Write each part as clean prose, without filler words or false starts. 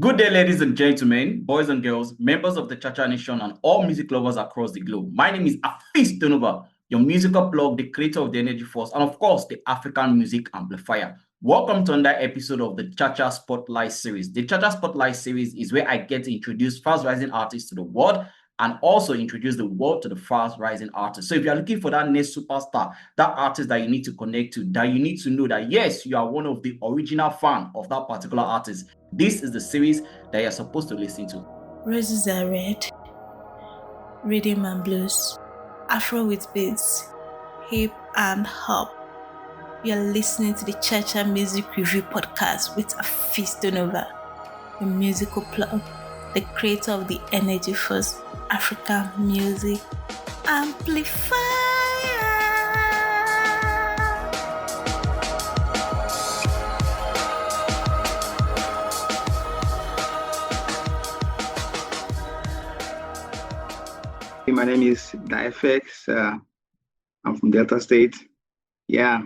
Good day, ladies and gentlemen, boys and girls, members of the Chacha Nation, and all music lovers across the globe. My name is Afis Donova, your musical blog, the creator of the Energy Force, and of course, the African Music Amplifier. Welcome to another episode of the Chacha Spotlight Series. The Chacha Spotlight Series is where I get to introduce fast-rising artists to the world and also introduce the world to the fast-rising artists. So if you're looking for that next superstar, that artist that you need to connect to, that you need to know that, yes, you are one of the original fan of that particular artist, this is the series that you're supposed to listen to. Roses are red, rhythm and blues, Afro with beats, hip and hop. You're listening to the Chacha Music Review Podcast with Afis Donova, the musical plug, the creator of the Energy Force African Music Amplifier. My name is DaFX. I'm from Delta State. Yeah.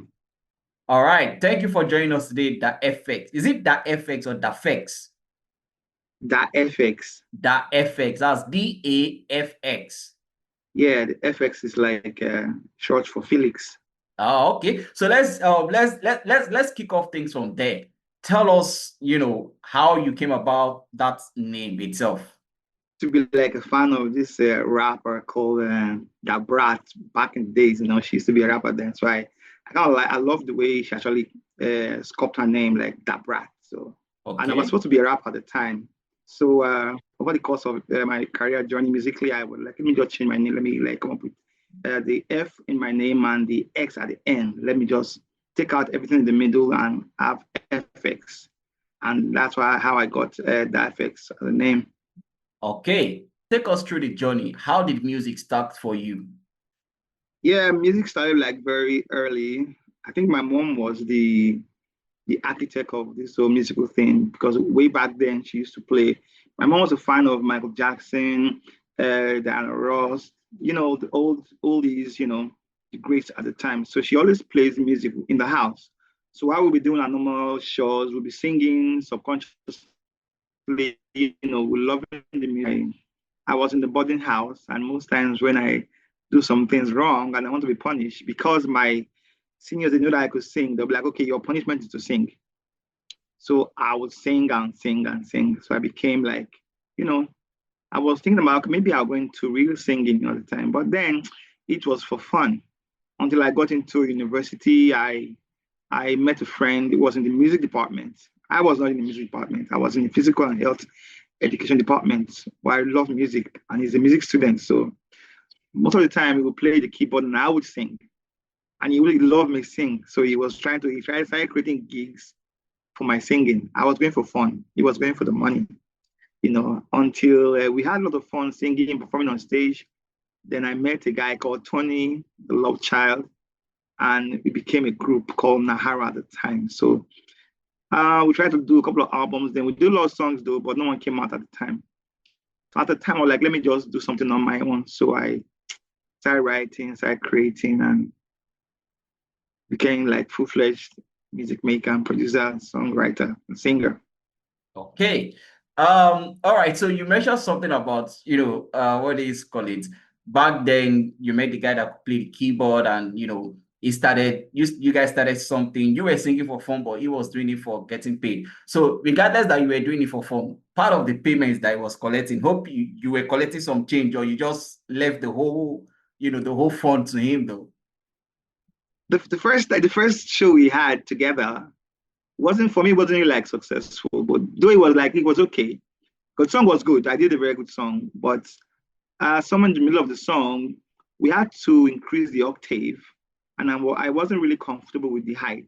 All right. Thank you for joining us today, DaFX. Is it DaFX or DaFX? DaFX. DaFX. That's DAFX. Yeah, the FX is like short for Felix. Oh, okay. So let's kick off things from there. Tell us, how you came about that name itself. To be like a fan of this rapper called Da Brat back in the days. She used to be a rapper then. So I kind of I love the way she actually sculpted her name like Da Brat. So Okay. And I was supposed to be a rapper at the time. So over the course of my career journey musically, I would let me just change my name. Let me come up with the F in my name and the X at the end. Let me just take out everything in the middle and have FX. And that's how I got that FX as a name. Okay. Take us through the journey. How did music start for you? Yeah, music started like very early. I think my mom was the architect of this whole musical thing because way back then she used to play. My mom was a fan of Michael Jackson, Diana Ross, the oldies, the greats at the time. So she always plays music in the house. So while we'll be doing our normal shows, we'll be singing subconsciously, we loving the music. I was in the boarding house, and most times when I do some things wrong and I want to be punished, because my seniors, they knew that I could sing, they'll be like, okay, your punishment is to sing. So I would sing and sing and sing. So I became like, I was thinking about maybe I'll go into real singing all the time. But then it was for fun. Until I got into university, I met a friend. It was in the music department. I was not in the music department. I was in the physical and health education department where I love music, and he's a music student. So most of the time he would play the keyboard and I would sing. And he really loved me sing. So he tried to start creating gigs for my singing. I was going for fun. He was going for the money, until we had a lot of fun singing, performing on stage. Then I met a guy called Tony, the Love Child, and we became a group called Nahara at the time. So we tried to do a couple of albums. Then we did a lot of songs though, but no one came out at the time. So at the time, I was like, let me just do something on my own. So I started writing, started creating, and became like full-fledged music maker and producer, songwriter, and singer. Okay. All right. So you mentioned something about, what is call it? Back then, you met the guy that could play the keyboard, and you guys started something. You were singing for fun, but he was doing it for getting paid. So regardless that you were doing it for fun, part of the payments that he was collecting, hope you were collecting some change, or you just left the whole fund to him though. The first show we had together wasn't for me, wasn't really like successful, but though it was okay. Because the song was good. I did a very good song, but somewhere in the middle of the song, we had to increase the octave, and I wasn't really comfortable with the height.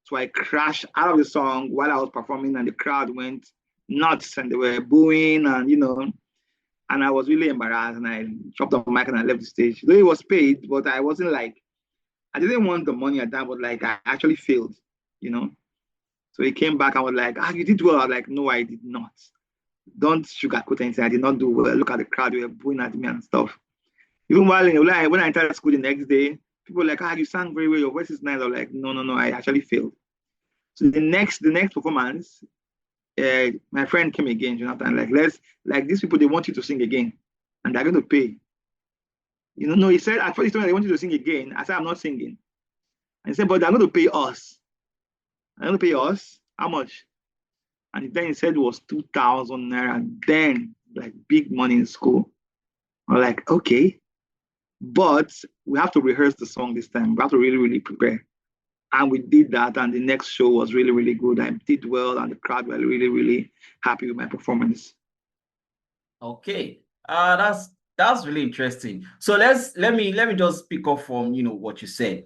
So I crashed out of the song while I was performing, and the crowd went nuts, and they were booing, and I was really embarrassed, and I dropped the mic and I left the stage. Though it was paid, but I wasn't like, I didn't want the money at that, but like I actually failed, So he came back and was like, you did well. I was like, no, I did not. Don't sugarcoat anything. I did not do well. Look at the crowd. They were booing at me and stuff. Even when I entered school the next day, people were like, you sang very well. Your voice is nice. I was like, no, I actually failed. So the next performance, my friend came again, Jonathan, like, let's, like, these people, they want you to sing again and they're going to pay. No, he said, at first he told me they want you to sing again. I said, I'm not singing. And he said, but they're going to pay us. They're going to pay us? How much? And then he said it was 2,000 naira. Then, like, big money in school. I'm like, okay, but we have to rehearse the song this time. We have to really, really prepare. And we did that. And the next show was really, really good. I did well, and the crowd were really, really happy with my performance. Okay. That's really interesting. So let me just pick up from what you said.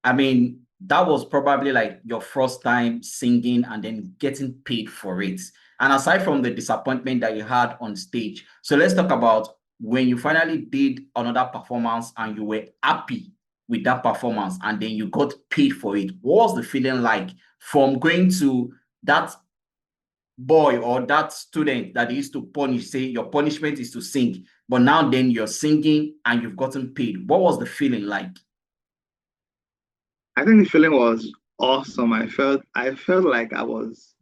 I mean, that was probably like your first time singing and then getting paid for it. And aside from the disappointment that you had on stage, so let's talk about when you finally did another performance and you were happy with that performance and then you got paid for it. What was the feeling like from going to that boy or that student that used to punish, say your punishment is to sing, but now then you're singing and you've gotten paid? What was the feeling like? I think the feeling was awesome. I felt like I was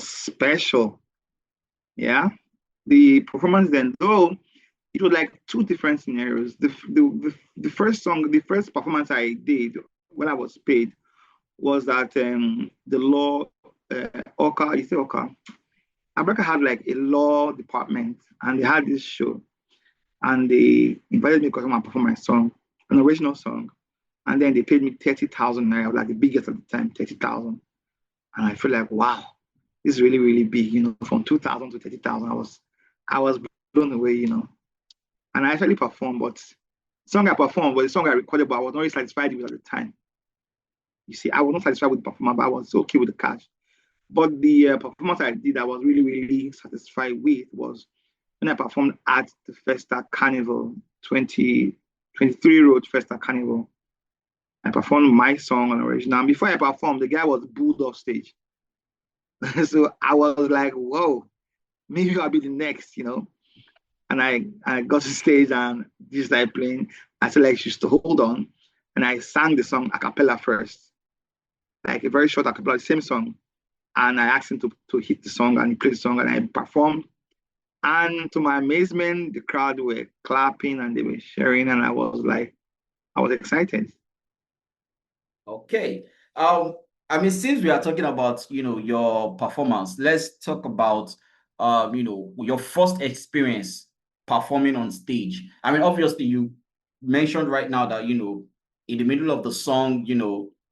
special. Yeah. The performance then, though, it was like two different scenarios. The first song, the first performance I did when I was paid was that the law, Oka, you say Oka, America had like a law department, and they had this show, and they invited me to come and perform my song, an original song, and then they paid me 30,000 naira, like the biggest at the time, 30,000, and I feel like, wow, this is really, really big, from 2,000 to 30,000. I was blown away. And I actually performed, but the song I performed was the song I recorded, but I was not really satisfied with it at the time. You see, I was not satisfied with the performance, but I was okay with the cash. But the performance I did, I was really, really satisfied with was when I performed at the Festa Carnival, 2023 Road Festa Carnival. I performed my song on original. And before I performed, the guy was booed off stage. So I was like, whoa, maybe I'll be the next. And I got to stage and this started playing. I said, like, she used to hold on. And I sang the song a cappella first, like a very short a cappella, the same song. And I asked him to hit the song, and he played the song, and I performed. And to my amazement, the crowd were clapping and they were cheering, and I was excited. Okay. I mean, since we are talking about, your performance, let's talk about, your first experience performing on stage. I mean, obviously, you mentioned right now that, in the middle of the song,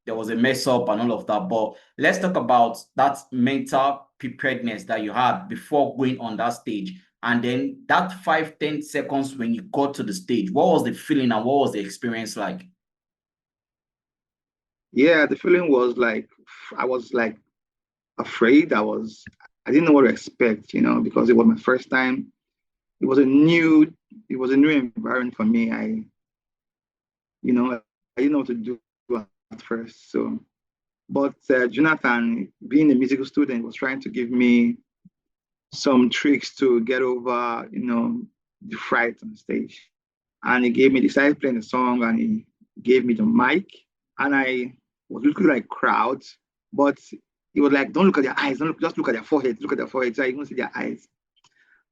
there was a mess up and all of that. But let's talk about that mental preparedness that you had before going on that stage. And then that 5-10 seconds when you got to the stage, what was the feeling and what was the experience like? Yeah, the feeling was like I was like afraid. I didn't know what to expect, because it was my first time. It was a new environment for me. I didn't know what to do at first. So, but Jonathan, being a musical student, was trying to give me some tricks to get over, the fright on stage. And he started playing the song, and he gave me the mic, and I was looking like crowds, but he was like, don't look at their eyes, don't look, just look at their forehead, look at their forehead, so I can see their eyes.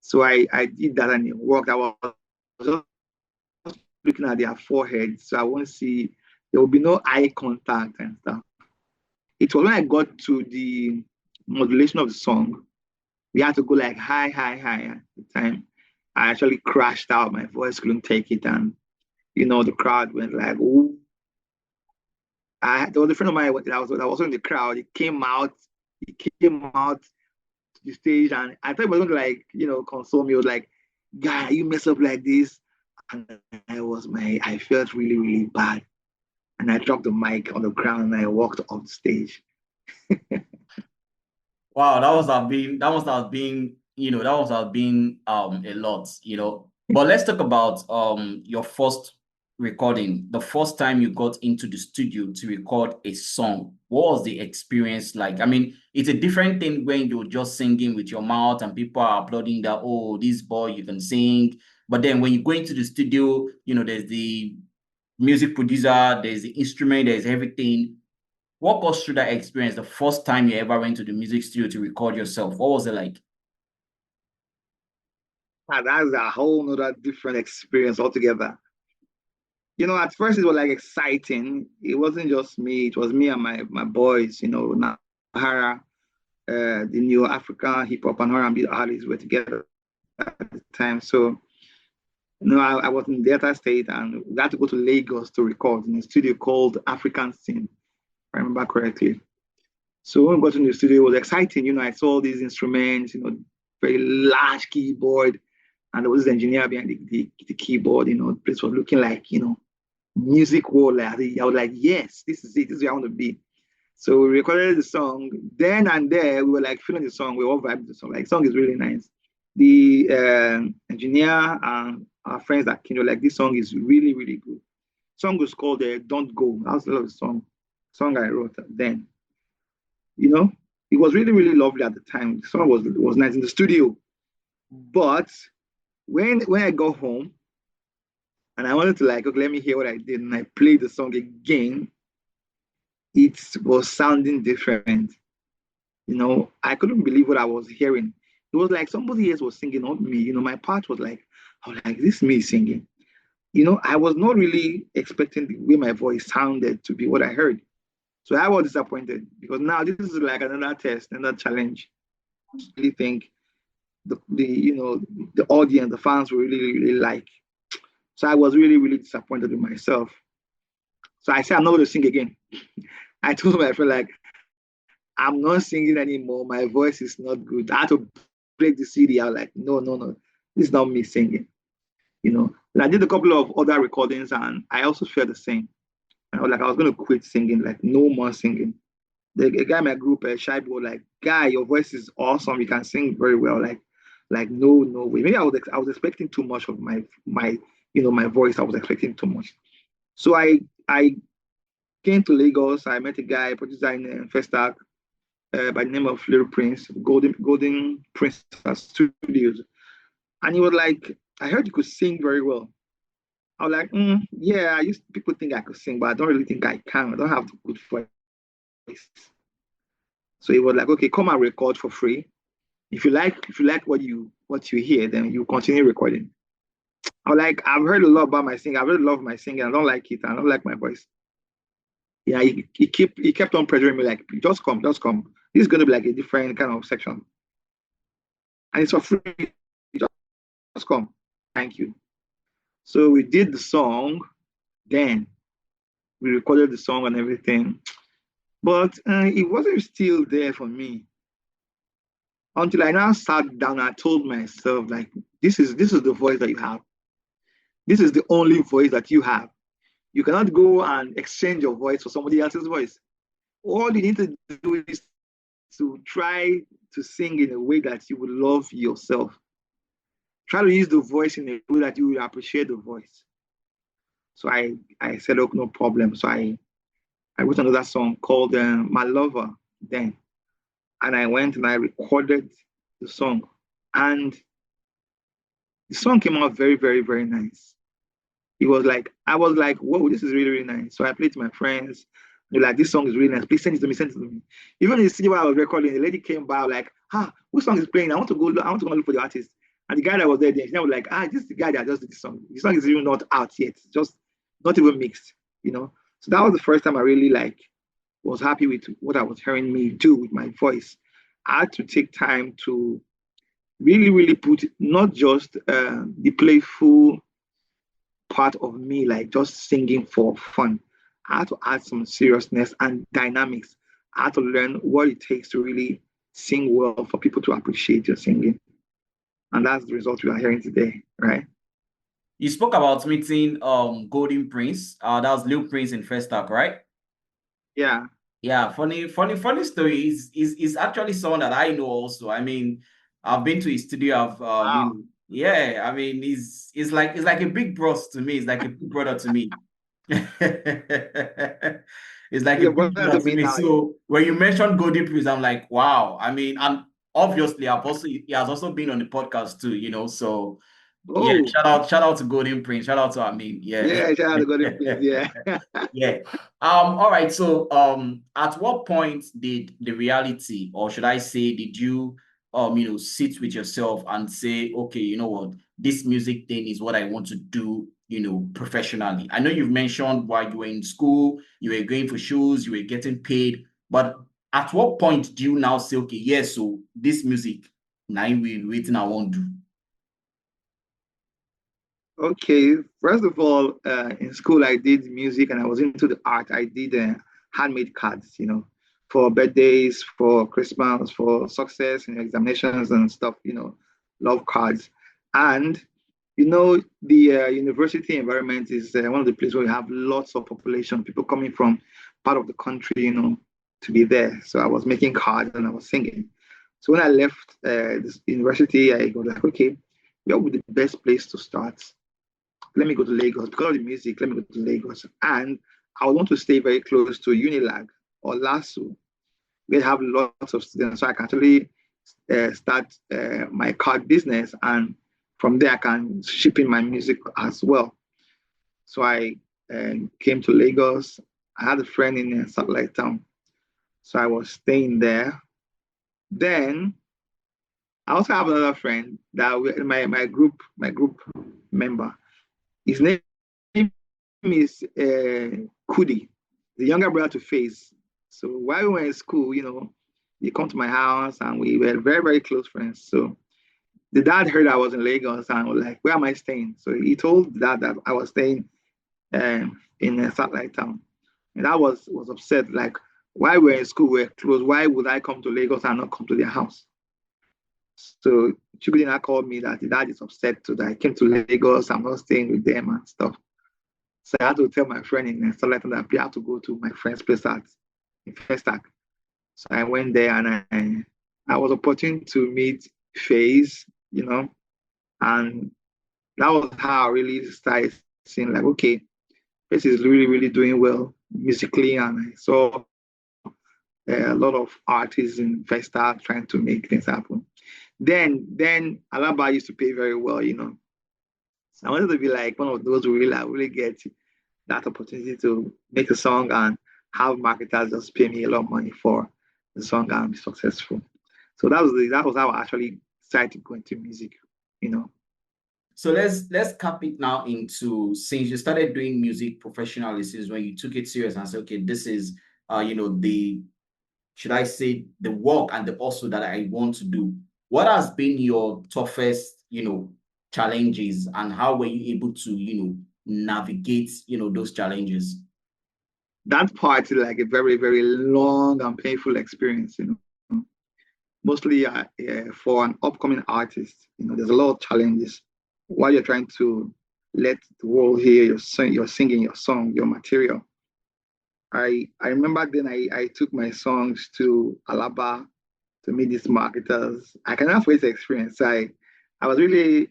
So I did that, and it worked. I was just looking at their forehead, so I won't see, there will be no eye contact and stuff. It was when I got to the modulation of the song, we had to go like high, high, high at the time. I actually crashed out. My voice couldn't take it. And, the crowd went like, ooh. There was a friend of mine that was also in the crowd. He came out to the stage, and I thought he was going to, like, console me. He was like, guy, you mess up like this. And I felt really, really bad. And I dropped the mic on the ground and I walked off the stage. Wow, that must have been a lot. But let's talk about your first recording, the first time you got into the studio to record a song. What was the experience like? I mean, it's a different thing when you're just singing with your mouth and people are applauding that, oh, this boy, you can sing. But then when you go into the studio, there's the music producer, there's the instrument, there's everything. walk us through that experience, the first time you ever went to the music studio to record yourself. What was it like? That's a whole nother different experience altogether. At first it was like exciting. It wasn't just me, it was me and my boys, Nahara, the new African hip hop and R&B artists were together at the time. So, I was in Delta State and we had to go to Lagos to record in a studio called African Scene, if I remember correctly. So when we got in the studio, it was exciting. I saw all these instruments, very large keyboard, and there was this engineer behind the keyboard. The place was looking like, music world. I was like, yes, this is it. This is where I want to be. So we recorded the song. Then and there, we were like feeling the song. We all vibed the song. Like, the song is really nice. The engineer and our friends that came were like, this song is really, really good. The song was called Don't Go. That was the song I wrote then. It was really, really lovely at the time. The song was nice in the studio. But when I got home and I wanted to okay, let me hear what I did, and I played the song again, it was sounding different. I couldn't believe what I was hearing. It was like somebody else was singing, not me. My part was like, I was like, this is me singing. I was not really expecting the way my voice sounded to be what I heard. So I was disappointed because now this is like another test, another challenge. I really think the audience, the fans will really, really like. So I was really, really disappointed with myself. So I said, I'm not going to sing again. I told my friend, like, I'm not singing anymore. My voice is not good. I had to break the CD. I was like, no. This is not me singing. And I did a couple of other recordings and I also felt the same. I was going to quit singing, like no more singing. The guy in my group, Shy Boy, like, guy, your voice is awesome. You can sing very well. Like no way. Maybe I was expecting too much of my my voice. I was expecting too much. So I came to Lagos. I met a guy, producer in Festac, by the name of Little Prince, Golden Prince Studios, and he was like, I heard you could sing very well. I was like, yeah, people think I could sing, but I don't really think I can. I don't have the good voice. So he was like, okay, come and record for free. If you like what you hear, then you continue recording. I was like, I've heard a lot about my singing. I really love my singing. I don't like it. I don't like my voice. Yeah, he kept on pressuring me, like, just come. This is going to be like a different kind of section. And it's for free. Just come. Thank you. So we did the song, then we recorded the song and everything, but it wasn't still there for me until I now sat down and I told myself, like, this is the voice that you have. This is the only voice that you have. You cannot go and exchange your voice for somebody else's voice. All you need to do is to try to sing in a way that you would love yourself. Try to use the voice in a way that you will appreciate the voice. So I said, okay, no problem. So I wrote another song called My Lover then. And I went and I recorded the song. And the song came out very, very, very nice. I was like, whoa, this is really, really nice. So I played to my friends. They're like, this song is really nice. Please send it to me. Even in the city where I was recording, the lady came by like, which song is playing? I want to go look for the artist. And the guy that was there, the engineer was like, this is the guy that just did the song. The song is even not out yet. It's just not even mixed, So that was the first time I really was happy with what I was hearing me do with my voice. I had to take time to really, really put not just the playful part of me, like just singing for fun. I had to add some seriousness and dynamics. I had to learn what it takes to really sing well for people to appreciate your singing. And that's the result we are hearing today, right? You spoke about meeting Golden Prince. That was Lil Prince in Festac, right? Yeah. Yeah, funny story. Is actually someone that I know also. I mean, I've been to his studio. Wow. Yeah, I mean, he's like a big bros to me. He's like a big brother to me. It's like a big brother to me. Now. So when you mentioned Golden Prince, I'm like, wow. I mean, and obviously he has also been on the podcast too, So Yeah, Oh, shout out to Golden Prince. Shout out to Amin. Yeah. yeah, shout out to Golden Prince. Yeah. Yeah. All right. So at what point did the reality, or should I say, did you sit with yourself and say, okay, you know what, this music thing is what I want to do, professionally? I know you've mentioned while you were in school, you were going for shows, you were getting paid, but at what point do you now say, okay, yes, so this music, now we waiting, I won't do? Okay, first of all, in school I did music and I was into the art. I did handmade cards, for birthdays, for Christmas, for success in examinations and stuff, love cards. And the university environment is one of the places where we have lots of population, people coming from part of the country, to be there. So I was making cards and I was singing. So when I left this university, I was like, okay, where would be the best place to start? Let me go to Lagos because of the music. Let me go to Lagos, and I want to stay very close to Unilag or LASU. They have lots of students, so I can actually start my card business, and from there I can ship in my music as well. So I came to Lagos. I had a friend in a satellite town, so I was staying there. Then I also have another friend that my group member. His name is Kudi, the younger brother to Face. So while we were in school, he come to my house and we were very, very close friends. So the dad heard I was in Lagos and was like, where am I staying? So he told the dad that I was staying in a satellite town. And that was upset, like, while we were in school, we were close. Why would I come to Lagos and not come to their house? So Chukudina called me that the dad is upset that I came to Lagos, I'm not staying with them and stuff. So I had to tell my friend in Starlight that I have to go to my friend's place in Festac. So I went there and I was opportune to meet Faze, and that was how I really started seeing like, okay, Faze is really, really doing well musically. And I saw a lot of artists in Festac trying to make things happen. Then Alaba used to pay very well. So I wanted to be like one of those who really get that opportunity to make a song and have marketers just pay me a lot of money for the song and be successful. So that was how I actually started to go into music. So let's cap it now into, since you started doing music professionally, since when you took it serious and said, okay, this is the, should I say, the work and the hustle that I want to do. What has been your toughest, challenges, and how were you able to, navigate, those challenges? That part is like a very, very long and painful experience. Mostly for an upcoming artist, there's a lot of challenges while you're trying to let the world hear you're singing your song, your material. I remember then I took my songs to Alaba to meet these marketers. I cannot forget the experience. I was really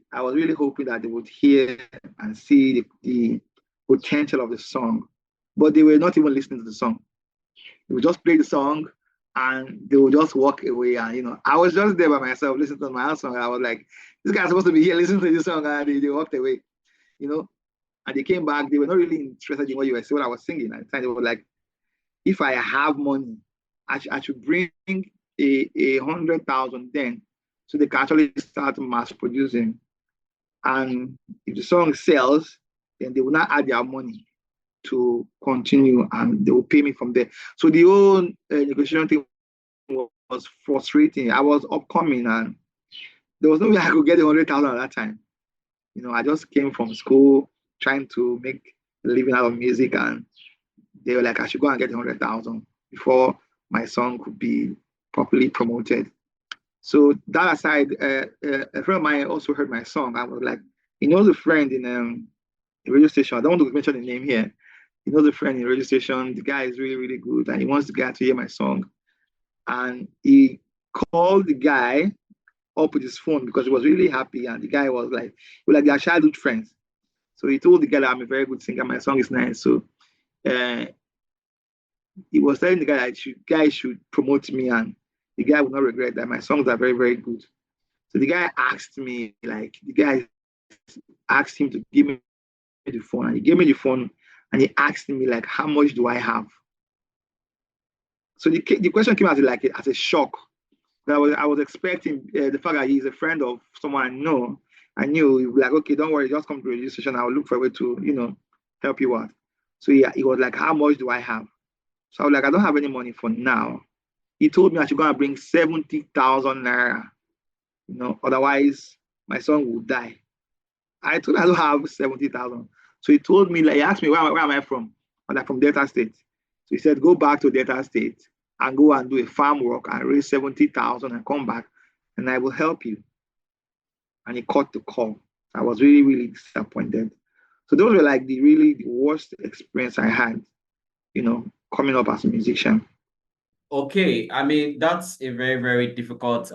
hoping that they would hear and see the potential of the song, but they were not even listening to the song. They would just play the song and they would just walk away. And I was just there by myself listening to my own song. I was like, this guy's supposed to be here listening to this song, and they walked away. And they came back. They were not really interested in what I was singing. At the time, they were like, if I have money, I should bring a 100,000 then, so they can actually start mass producing. And if the song sells, then they will not add their money to continue, and they will pay me from there. So the whole negotiation thing was frustrating. I was upcoming, and there was no way I could get 100,000 at that time. I just came from school trying to make a living out of music, and they were like, I should go and get 100,000 before my song could be properly promoted. So that aside, a friend of mine also heard my song. I was like, he knows a friend in a radio station. I don't want to mention the name here. He knows a friend in a radio station. The guy is really, really good, and he wants the guy to hear my song. And he called the guy up with his phone because he was really happy. And the guy was like, they are childhood friends. So he told the guy that I'm a very good singer. My song is nice. So he was telling the guy that guy should promote me, and the guy would not regret that my songs are very, very good. So the guy asked me, like, the guy asked him to give me the phone, and he gave me the phone, and he asked me like, how much do I have? So the question came as a shock. I was expecting the fact that he's a friend of someone I know. I knew he was like, okay, don't worry, just come to the radio station. I'll look for a way to, help you out. So he was like, how much do I have? So I was like, I don't have any money for now. He told me I should go and bring 70,000 naira. Otherwise my son will die. I told him I don't have 70,000. So he told me, like, he asked me, where am I from? I'm like, from Delta State. So he said, go back to Delta State and go and do a farm work and raise 70,000 and come back, and I will help you. And he cut the call. I was really, really disappointed. So those were like the worst experience I had, coming up as a musician. Okay, I mean, that's a very, very difficult,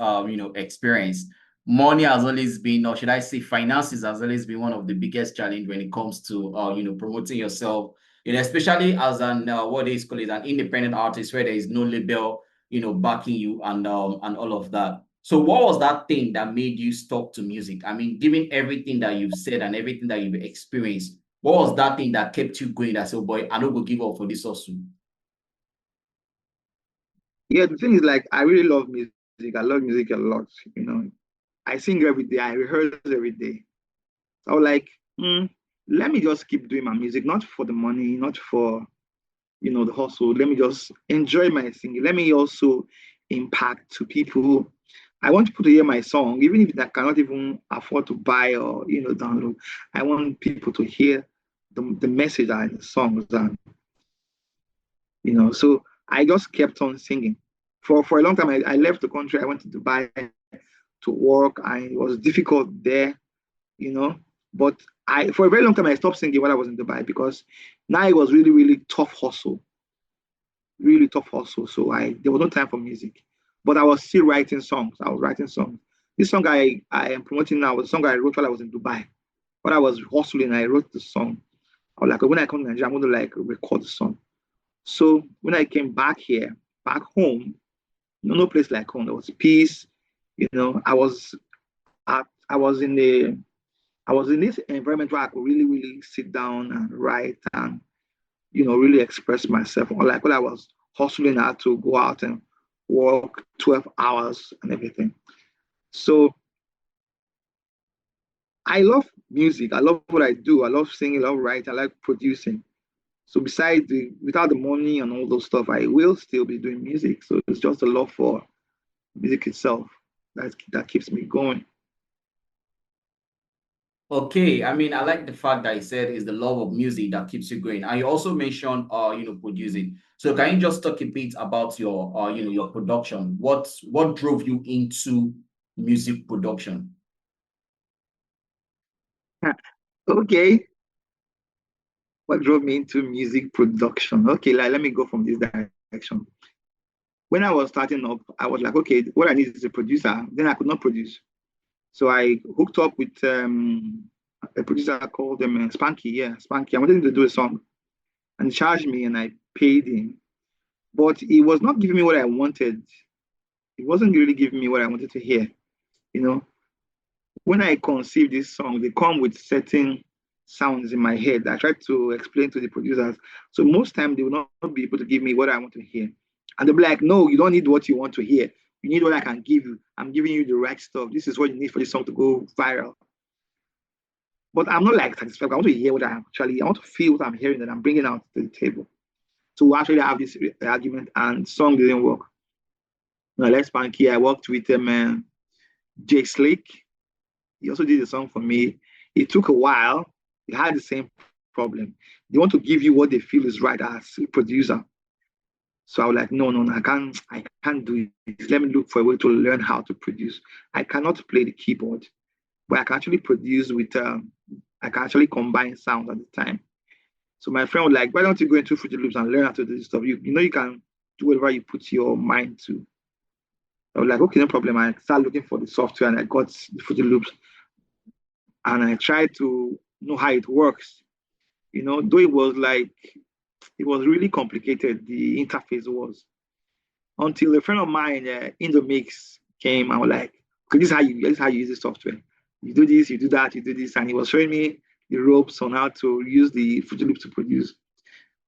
experience. Money has always been, or should I say finances has always been one of the biggest challenge when it comes to, promoting yourself, especially as what is called an independent artist where there is no label, backing you and all of that. So what was that thing that made you stop to music? I mean, given everything that you've said and everything that you've experienced, what was that thing that kept you going that said, oh boy, I don't go give up for this also? Yeah, the thing is, like, I really love music. I love music a lot. I sing every day. I rehearse every day. So I was like, let me just keep doing my music, not for the money, not for, the hustle. Let me just enjoy my singing. Let me also impact to people. I want people to hear my song, even if I cannot even afford to buy or, download. I want people to hear the message and the songs. And, so I just kept on singing. For a long time, I left the country. I went to Dubai to work, and it was difficult there, But for a very long time, I stopped singing while I was in Dubai because now it was really, really tough hustle. Really tough hustle. So there was no time for music. But I was still writing songs. I was writing songs. This song I am promoting now was a song I wrote while I was in Dubai. When I was hustling, I wrote the song. I was like, when I come to Nigeria, I'm going to record the song. So when I came back here, back home, no place like home. There was peace. I was in this environment where I could really, really sit down and write and, really express myself. Like when I was hustling, I had to go out and work 12 hours and everything. So I love music. I love what I do. I love singing, I love writing, I like producing. So without the money and all those stuff, I will still be doing music. So it's just a love for music itself that keeps me going. Okay, I mean, I like the fact that you said it's the love of music that keeps you going. And you also mentioned, producing. So can you just talk a bit about your, your production? What drove you into music production? Okay. What drove me into music production? Okay, let me go from this direction. When I was starting up, I was like, okay, what I need is a producer. Then I could not produce. So I hooked up with a producer called Spanky. Yeah, Spanky. I wanted him to do a song and charged me, and I paid him. But he was not giving me what I wanted. He wasn't really giving me what I wanted to hear. When I conceive this song, they come with certain sounds in my head. I try to explain to the producers. So most time they will not be able to give me what I want to hear. And they'll be like, no, you don't need what you want to hear. You need what I can give you. I'm giving you the right stuff. This is what you need for this song to go viral. But I'm not like satisfied. I want to hear what I want to feel what I'm hearing that I'm bringing out to the table. So we actually have this argument, and song didn't work. Let's Spanky. I worked with Jay Slick. He also did a song for me. It took a while. He had the same problem. They want to give you what they feel is right as a producer. So I was like, no, I can't do it. Let me look for a way to learn how to produce. I cannot play the keyboard, but I can actually produce with, I can actually combine sounds at the time. So my friend was like, why don't you go into Fruity Loops and learn how to do this stuff? You can do whatever you put your mind to. I was like, okay, no problem. I started looking for the software, and I got the Fruity Loops. And I tried to know how it works. Though it was really complicated, the interface was. Until a friend of mine in the mix came and was like, okay, this is how you use the software. You do this, you do that, you do this. And he was showing me the ropes on how to use the Fruity Loops to produce.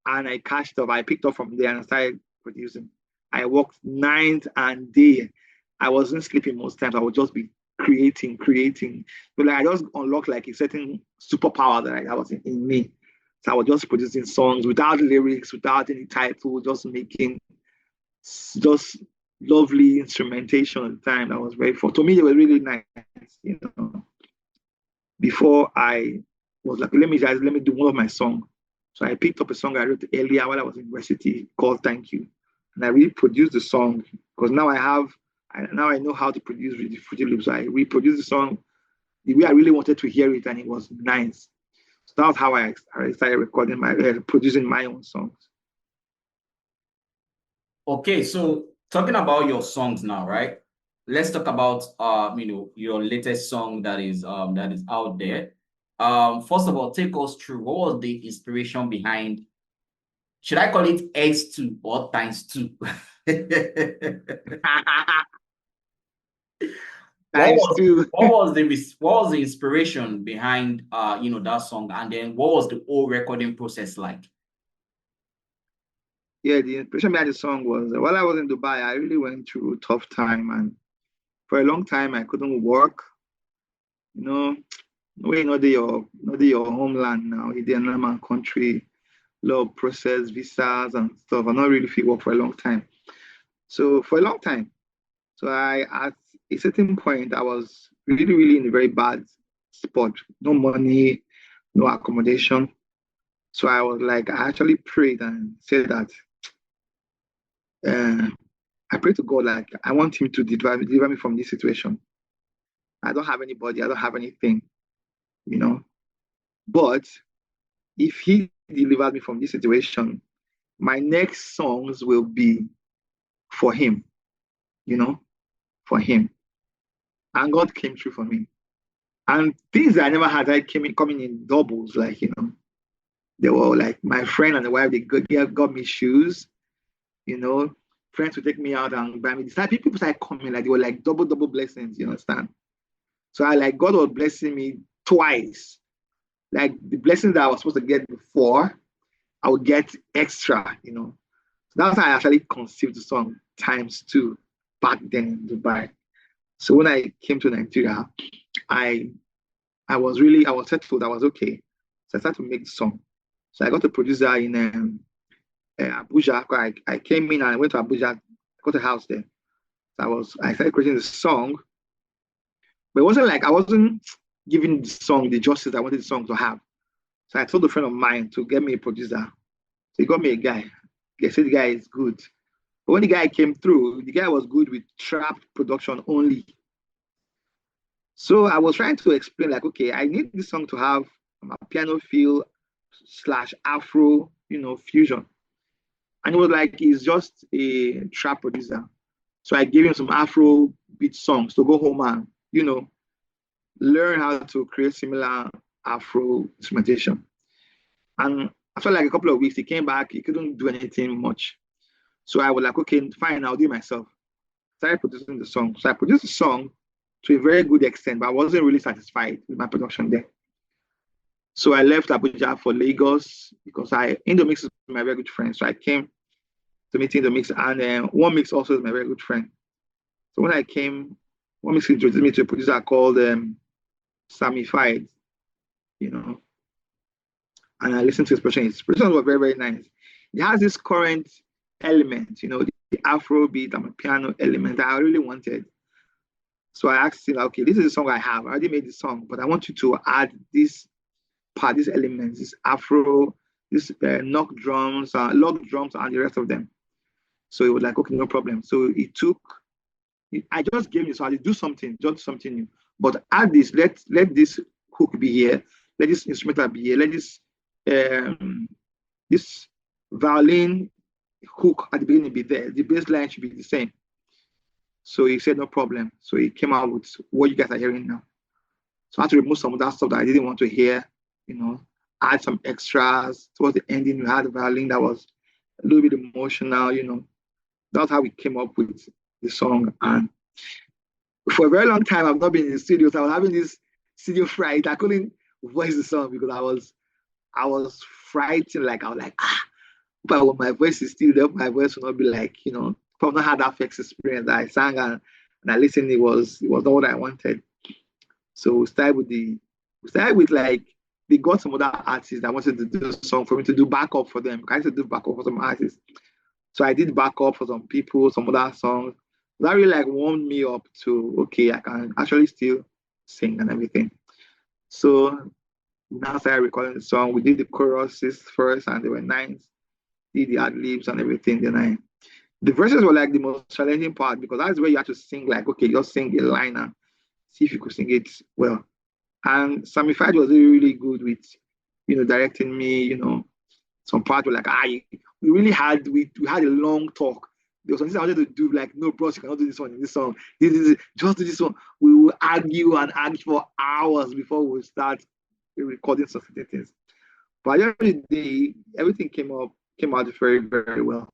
And I catched up. I picked up from there and I started producing. I worked night and day. I wasn't sleeping most times. I would just be creating. But like I just unlocked like a certain superpower that was in me. So I was just producing songs without lyrics, without any title, just making just lovely instrumentation at the time. That was very fun. To me, it was really nice, you know. Before I was like, let me do one of my songs. So I picked up a song I wrote earlier while I was in university called Thank You. And I reproduced the song because now I know how to produce the Fruity Loops. So I reproduced the song the way I really wanted to hear it, and it was nice. So that's how I started recording producing my own songs. Okay, so talking about your songs now, right? Let's talk about your latest song that is out there. First of all, take us through what was the inspiration behind, should I call it X2 or times 2? What was the inspiration behind that song, and then what was the whole recording process like? Yeah, the inspiration behind the song was while I was in Dubai, I really went through a tough time, and for a long time I couldn't work. You know, not your homeland now, it's another country, lot of process, visas and stuff. I not really feel work for a long time. So for a long time, so I at a certain point I was really, really in a very bad spot. No money, no accommodation. So I was like, I actually prayed and said that I pray to God, like I want Him to deliver me from this situation. I don't have anybody, I don't have anything, you know. But if He delivers me from this situation, my next songs will be for Him, you know, for Him. And God came through for me. And things I never had, coming in doubles, like, you know. They were like my friend and the wife, they got me shoes, you know. Friends would take me out and buy me this. People started coming, like they were like double blessings, you understand? So I like God was blessing me twice. Like the blessings that I was supposed to get before, I would get extra, you know. So that's how I actually conceived the song times 2 back then in Dubai. So when I came to Nigeria, I was settled, I was okay. So I started to make the song. So I got a producer in Abuja. I came in and I went to Abuja, got a house there. So I started creating the song, but it wasn't like I wasn't giving the song the justice I wanted the song to have. So I told a friend of mine to get me a producer. So he got me a guy. They said the guy is good. But when the guy came through, the guy was good with trap production only. So I was trying to explain, like, okay, I need this song to have a piano feel / Afro, fusion. And it was like he's just a trap producer. So I gave him some Afro beat songs to go home and, learn how to create similar Afro instrumentation. And after like a couple of weeks, he came back, he couldn't do anything much. So I was like, okay, fine, I'll do it myself. Started producing the song. So I produced the song to a very good extent, but I wasn't really satisfied with my production there. So I left Abuja for Lagos because Indomix is my very good friend. So I came to meet Indomix, and One Mix also is my very good friend. So when I came, One Mix introduced me to a producer called Sammy Fied, and I listened to his production. His production was very, very nice. It has this current element, the Afrobeat and the piano element that I really wanted. So I asked him, okay, this is the song I have. I already made the song, but I want you to add this part, these elements, this Afro, this knock drums, log drums, and the rest of them. So he was like, okay, no problem. So I just gave him, so I did do something, just something new. But add this, let this hook be here, let this instrumental be here, let this violin hook at the beginning be there. The bass line should be the same. So he said, no problem. So he came out with what you guys are hearing now. So I had to remove some of that stuff that I didn't want to hear, add some extras. Towards the ending, we had a violin that was a little bit emotional, That's how we came up with the song. And for a very long time, I've not been in the studio. So I was having this studio fright. I couldn't voice the song because I was frightened. Like I was like, but my voice is still there. My voice will not be like, I've not had that first experience that I sang and I listened. It was not what I wanted. So we started with like they got some other artists that wanted to do a song for me to do backup for them. I had to do backup for some artists. So I did backup for some people, some other songs. That really like warmed me up to okay, I can actually still sing and everything. So now started recording the song. We did the choruses first and they were nice. Did the ad libs and everything. The verses were like the most challenging part because that's where you have to sing like okay, just sing a line and see if you could sing it well. And Sammy Fight was really, really good with, directing me, some part were like, we really had, we had a long talk. There was something I wanted to do, like, no, bros, you cannot do this one in this song. Just do this one. We will argue and argue for hours before we start recording some certain things. But at the end of the day, everything came out very, very well.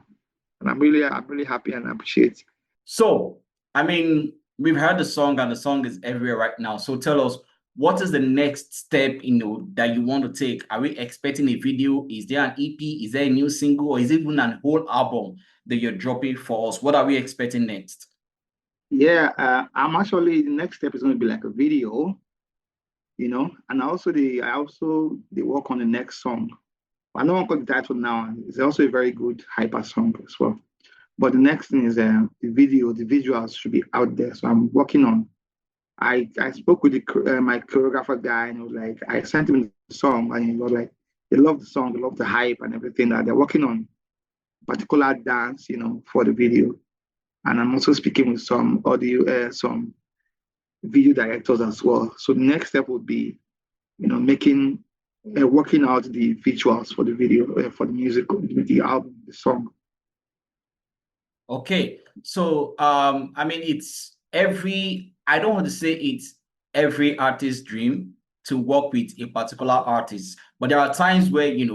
And I'm really happy and appreciate. So, I mean, we've heard the song and the song is everywhere right now. So tell us, what is the next step, that you want to take? Are we expecting a video? Is there an EP? Is there a new single? Or is it even an whole album that you're dropping for us? What are we expecting next? Yeah, I'm actually, the next step is going to be like a video, and they work on the next song. I don't got the title now. It's also a very good hyper song as well. But the next thing is the video, the visuals should be out there. So I'm working on. I spoke with my choreographer guy, and he was like, I sent him the song, and he was like, they love the song, they love the hype and everything that they're working on particular dance, for the video. And I'm also speaking with some audio, some video directors as well. So the next step would be, making, working out the visuals for the video, for the music, the album, the song. Okay, so I mean, I don't want to say it's every artist's dream to work with a particular artist, but there are times where, in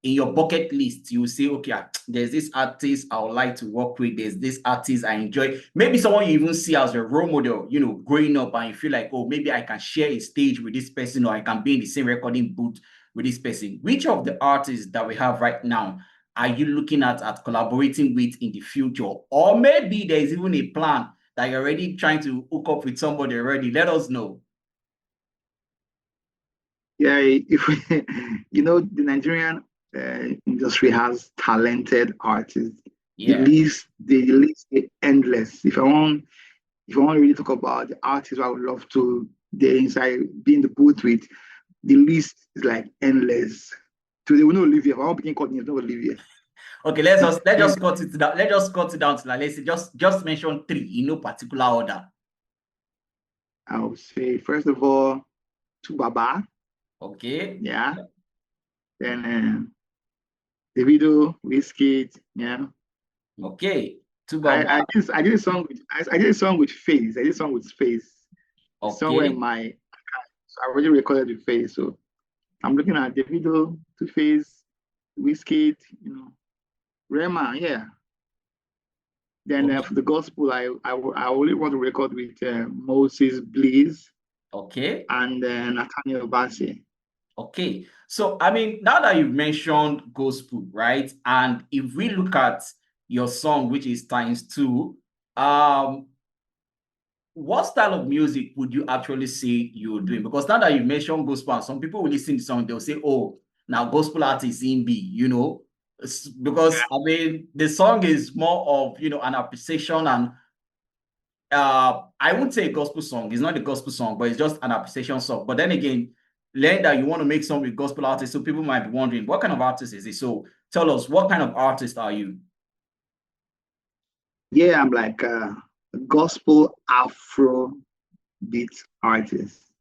your bucket list, you will say, okay, there's this artist I would like to work with, there's this artist I enjoy. Maybe someone you even see as a role model, growing up, and you feel like, oh, maybe I can share a stage with this person, or I can be in the same recording booth with this person. Which of the artists that we have right now are you looking at collaborating with in the future? Or maybe there's even a plan that you're already trying to hook up with somebody already. Let us know. Yeah, if the Nigerian industry has talented artists. Yeah. The list is endless. If I want to really talk about the artists I would love to be in the booth with, the list is like endless. So they will not live here. If I want to begin calling names, not live here. Okay, let's just cut it down. Let's just cut it down to like, let's say just mention 3 in no particular order. I would say first of all, Tubaba. Okay. Yeah. Then Davido, Wizkid. Yeah. Okay. Tubaba. I did a song with Face. I did a song with Face. Okay. Somewhere in my account. So I already recorded with Face. So I'm looking at Davido, Two Face, Wizkid, Rema, yeah. Then Okay. for the gospel, I only want to record with Moses Bliss. Okay. And Nathaniel Bassey. Okay. So, I mean, now that you've mentioned gospel, right? And if we look at your song, which is ×2, what style of music would you actually say you're doing? Because now that you've mentioned gospel, some people will listen to song, they'll say, oh, now gospel artist in B, because I mean the song is more of an appreciation, and I wouldn't say a gospel song. It's not a gospel song, but it's just an appreciation song. But then again, learn that you want to make song with gospel artists, so people might be wondering what kind of artist is it. So tell us, what kind of artist are you? Yeah, I'm like a gospel Afrobeat artist.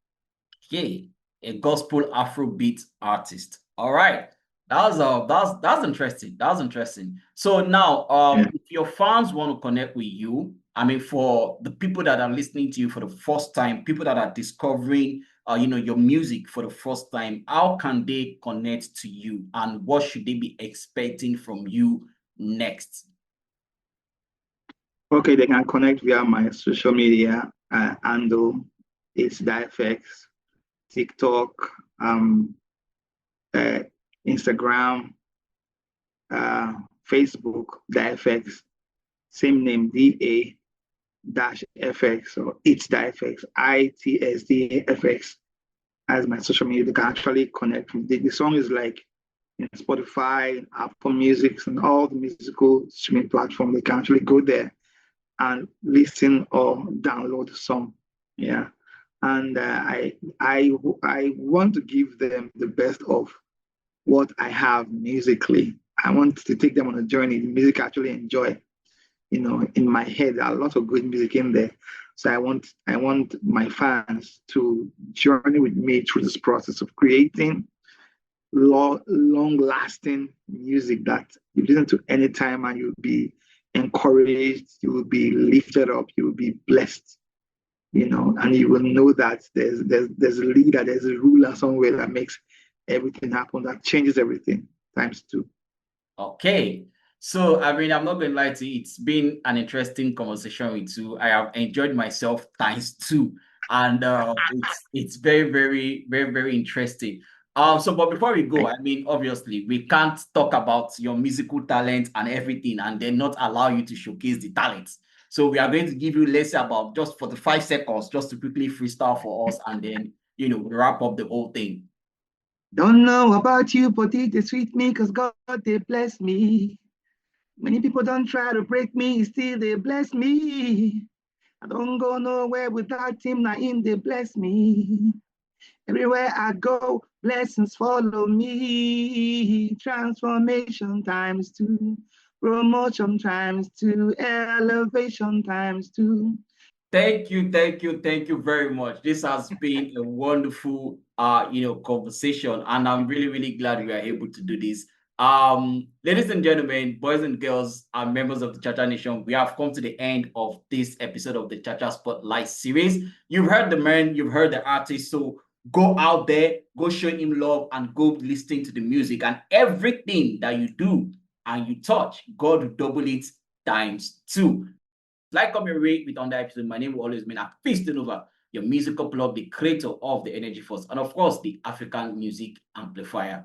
Okay, a gospel Afrobeat artist. All right. That's interesting. That's interesting. So now, if your fans want to connect with you, I mean, for the people that are listening to you for the first time, people that are discovering, your music for the first time, how can they connect to you, and what should they be expecting from you next? Okay, they can connect via my social media handle. It's DiFX. TikTok, Instagram, Facebook, DFX, same name, DA-FX or it's.FX, ITSDFX as my social media. They can actually connect with the song is like in Spotify, Apple Music, and all the musical streaming platforms. They can actually go there and listen or download the song. Yeah. And I want to give them the best of what I have musically. I want to take them on a journey. The music I actually enjoy. You know, in my head, there are lots of good music in there. So I want my fans to journey with me through this process of creating long-lasting music that you listen to anytime and you'll be encouraged, you will be lifted up, you will be blessed, you know, and you will know that there's a leader, there's a ruler somewhere that makes everything happen, that changes everything times two. Okay. So, I mean, I'm not going to lie to you. It's been an interesting conversation with you. I have enjoyed myself times two. And it's very, very, very, very interesting. So, but before we go, I mean, obviously, we can't talk about your musical talent and everything and then not allow you to showcase the talents. So we are going to give you less about just 45 seconds just to quickly freestyle for us and then, you know, wrap up the whole thing. Don't know about you, but it sweet me because God, they bless me. Many people don't try to break me, still they bless me. I don't go nowhere without him, now him they bless me. Everywhere I go, blessings follow me. Transformation times two, promotion times two, elevation times two. Thank you very much. This has been a wonderful conversation, and I'm really, really glad we are able to do this. Ladies and gentlemen, boys and girls, and members of the Chacha Nation, we have come to the end of this episode of the Chacha Spotlight series. You've heard the man, you've heard the artist, so go out there, go show him love, and go listening to the music, and everything that you do and you touch, God will double it times two. Like, comment, rate with on the episode. My name will always be Afrobeat Storyteller, your musical plug, the creator of the Energy Force, and of course, the African Music Amplifier.